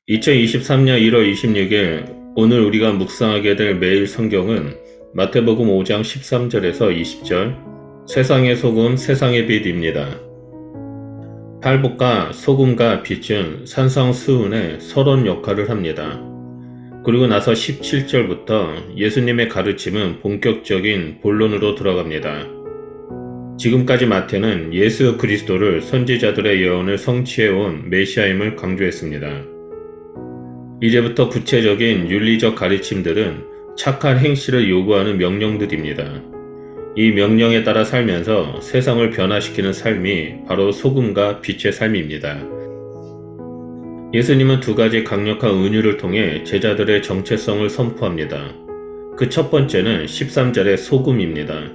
2023년 1월 26일 오늘 우리가 묵상하게 될 매일 성경은 마태복음 5장 13절에서 20절 세상의 소금 세상의 빛입니다. 팔복과 소금과 빛은 산상수훈에 서론 역할을 합니다. 그리고 나서 17절부터 예수님의 가르침은 본격적인 본론으로 들어갑니다. 지금까지 마태는 예수 그리스도를 선지자들의 예언을 성취해온 메시아임을 강조했습니다. 이제부터 구체적인 윤리적 가르침들은 착한 행실을 요구하는 명령들입니다. 이 명령에 따라 살면서 세상을 변화시키는 삶이 바로 소금과 빛의 삶입니다. 예수님은 두 가지 강력한 은유를 통해 제자들의 정체성을 선포합니다. 그 첫 번째는 13절의 소금입니다.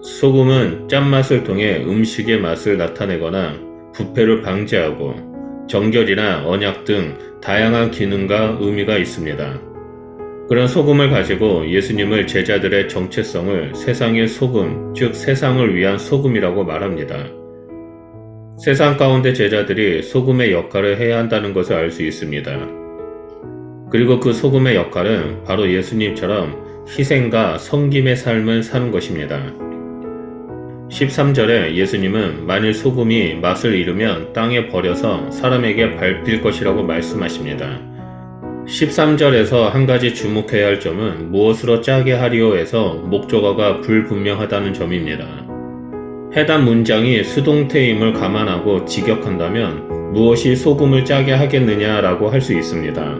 소금은 짠맛을 통해 음식의 맛을 나타내거나 부패를 방지하고 정결이나 언약 등 다양한 기능과 의미가 있습니다. 그런 소금을 가지고 예수님을 제자들의 정체성을 세상의 소금, 즉 세상을 위한 소금이라고 말합니다. 세상 가운데 제자들이 소금의 역할을 해야 한다는 것을 알 수 있습니다. 그리고 그 소금의 역할은 바로 예수님처럼 희생과 섬김의 삶을 사는 것입니다. 13절에 예수님은 만일 소금이 맛을 잃으면 땅에 버려서 사람에게 밟힐 것이라고 말씀하십니다. 13절에서 한 가지 주목해야 할 점은 무엇으로 짜게 하리오에서 목적어가 불분명하다는 점입니다. 해당 문장이 수동태임을 감안하고 직역한다면 무엇이 소금을 짜게 하겠느냐라고 할 수 있습니다.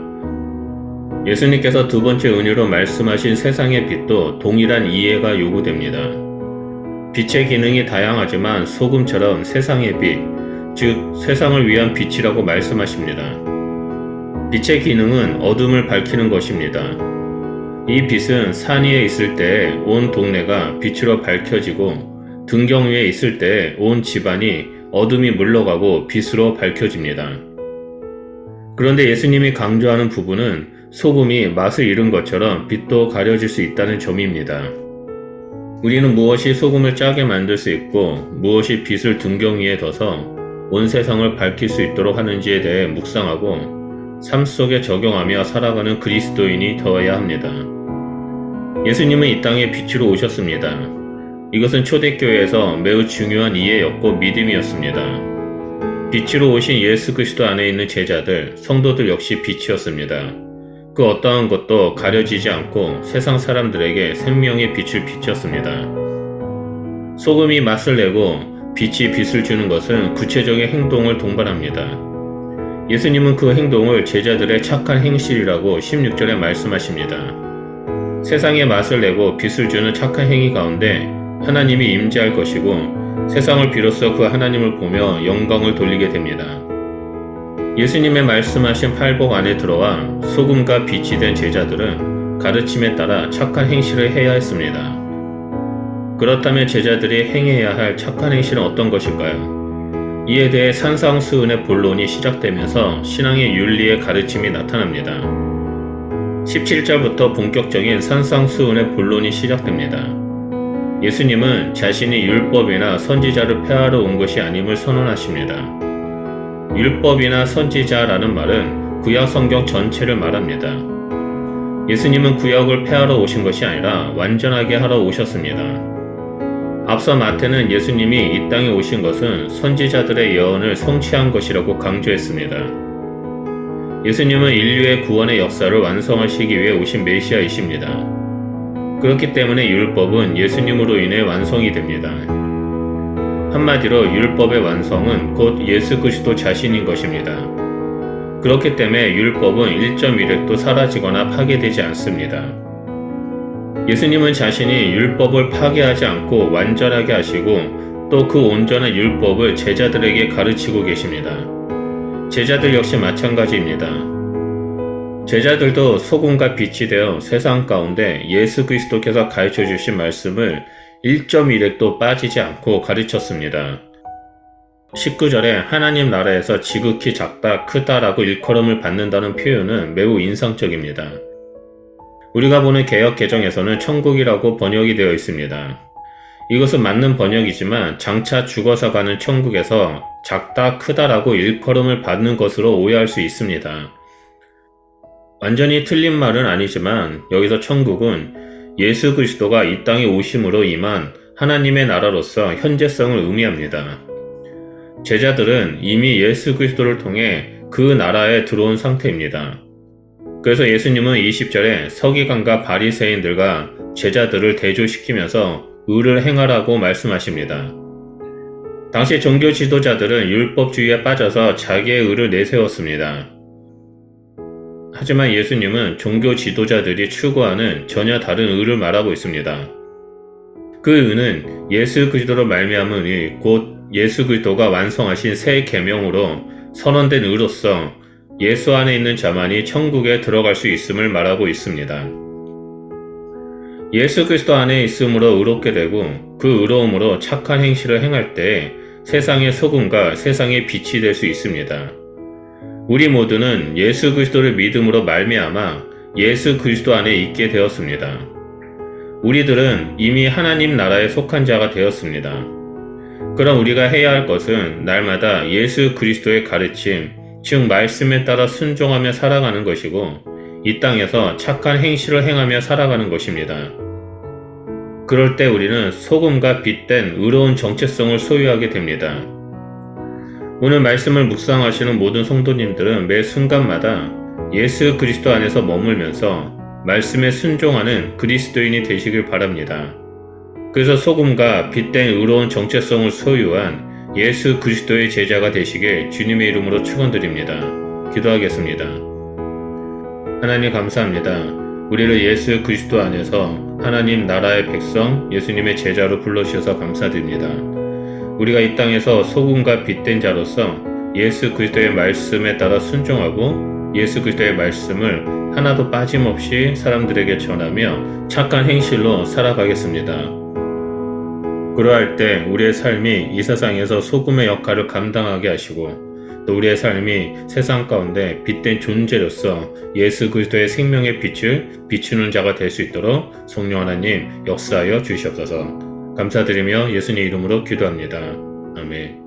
예수님께서 두 번째 은유로 말씀하신 세상의 빛도 동일한 이해가 요구됩니다. 빛의 기능이 다양하지만 소금처럼 세상의 빛, 즉 세상을 위한 빛이라고 말씀하십니다. 빛의 기능은 어둠을 밝히는 것입니다. 이 빛은 산 위에 있을 때 온 동네가 빛으로 밝혀지고 등경 위에 있을 때 온 집안이 어둠이 물러가고 빛으로 밝혀집니다. 그런데 예수님이 강조하는 부분은 소금이 맛을 잃은 것처럼 빛도 가려질 수 있다는 점입니다. 우리는 무엇이 소금을 짜게 만들 수 있고 무엇이 빛을 등경 위에 둬서 온 세상을 밝힐 수 있도록 하는지에 대해 묵상하고 삶 속에 적용하며 살아가는 그리스도인이 되어야 합니다. 예수님은 이 땅에 빛으로 오셨습니다. 이것은 초대교회에서 매우 중요한 이해였고 믿음이었습니다. 빛으로 오신 예수 그리스도 안에 있는 제자들, 성도들 역시 빛이었습니다. 그 어떠한 것도 가려지지 않고 세상 사람들에게 생명의 빛을 비쳤습니다. 소금이 맛을 내고 빛이 빛을 주는 것은 구체적인 행동을 동반합니다. 예수님은 그 행동을 제자들의 착한 행실이라고 16절에 말씀하십니다. 세상에 맛을 내고 빛을 주는 착한 행위 가운데 하나님이 임재할 것이고 세상을 비로소 그 하나님을 보며 영광을 돌리게 됩니다. 예수님의 말씀하신 팔복 안에 들어와 소금과 빛이 된 제자들은 가르침에 따라 착한 행실을 해야 했습니다. 그렇다면 제자들이 행해야 할 착한 행실은 어떤 것일까요? 이에 대해 산상수훈의 본론이 시작되면서 신앙의 윤리의 가르침이 나타납니다. 17절부터 본격적인 산상수훈의 본론이 시작됩니다. 예수님은 자신이 율법이나 선지자를 폐하러 온 것이 아님을 선언하십니다. 율법이나 선지자라는 말은 구약 성경 전체를 말합니다. 예수님은 구약을 폐하러 오신 것이 아니라 완전하게 하러 오셨습니다. 앞서 마태는 예수님이 이 땅에 오신 것은 선지자들의 예언을 성취한 것이라고 강조했습니다. 예수님은 인류의 구원의 역사를 완성하시기 위해 오신 메시아이십니다. 그렇기 때문에 율법은 예수님으로 인해 완성이 됩니다. 한마디로 율법의 완성은 곧 예수 그리스도 자신인 것입니다. 그렇기 때문에 율법은 1.1획도 사라지거나 파괴되지 않습니다. 예수님은 자신이 율법을 파괴하지 않고 완전하게 하시고 또 그 온전한 율법을 제자들에게 가르치고 계십니다. 제자들 역시 마찬가지입니다. 제자들도 소금과 빛이 되어 세상 가운데 예수 그리스도께서 가르쳐 주신 말씀을 1.1획도 빠지지 않고 가르쳤습니다. 19절에 하나님 나라에서 지극히 작다, 크다라고 일컬음을 받는다는 표현은 매우 인상적입니다. 우리가 보는 개역 개정에서는 천국이라고 번역이 되어 있습니다. 이것은 맞는 번역이지만 장차 죽어서 가는 천국에서 작다 크다라고 일컬음을 받는 것으로 오해할 수 있습니다. 완전히 틀린 말은 아니지만 여기서 천국은 예수 그리스도가 이 땅에 오심으로 임한 하나님의 나라로서 현재성을 의미합니다. 제자들은 이미 예수 그리스도를 통해 그 나라에 들어온 상태입니다. 그래서 예수님은 20절에 서기관과 바리새인들과 제자들을 대조시키면서 의를 행하라고 말씀하십니다. 당시 종교 지도자들은 율법주의에 빠져서 자기의 의를 내세웠습니다. 하지만 예수님은 종교 지도자들이 추구하는 전혀 다른 의를 말하고 있습니다. 그 의는 예수 그리스도로 말미암은 의, 곧 예수 그리스도가 완성하신 새 계명으로 선언된 의로서 예수 안에 있는 자만이 천국에 들어갈 수 있음을 말하고 있습니다. 예수 그리스도 안에 있음으로 의롭게 되고 그 의로움으로 착한 행실을 행할 때 세상의 소금과 세상의 빛이 될 수 있습니다. 우리 모두는 예수 그리스도를 믿음으로 말미암아 예수 그리스도 안에 있게 되었습니다. 우리들은 이미 하나님 나라에 속한 자가 되었습니다. 그럼 우리가 해야 할 것은 날마다 예수 그리스도의 가르침, 즉 말씀에 따라 순종하며 살아가는 것이고 이 땅에서 착한 행실을 행하며 살아가는 것입니다. 그럴 때 우리는 소금과 빛된 의로운 정체성을 소유하게 됩니다. 오늘 말씀을 묵상하시는 모든 성도님들은 매 순간마다 예수 그리스도 안에서 머물면서 말씀에 순종하는 그리스도인이 되시길 바랍니다. 그래서 소금과 빛된 의로운 정체성을 소유한 예수 그리스도의 제자가 되시길 주님의 이름으로 축원드립니다. 기도하겠습니다. 하나님 감사합니다. 우리를 예수 그리스도 안에서 하나님 나라의 백성, 예수님의 제자로 불러주셔서 감사드립니다. 우리가 이 땅에서 소금과 빛된 자로서 예수 그리스도의 말씀에 따라 순종하고 예수 그리스도의 말씀을 하나도 빠짐없이 사람들에게 전하며 착한 행실로 살아가겠습니다. 그러할 때 우리의 삶이 이 세상에서 소금의 역할을 감당하게 하시고 또 우리의 삶이 세상 가운데 빛된 존재로서 예수 그리스도의 생명의 빛을 비추는 자가 될 수 있도록 성령 하나님 역사하여 주시옵소서. 감사드리며 예수님 이름으로 기도합니다. 아멘.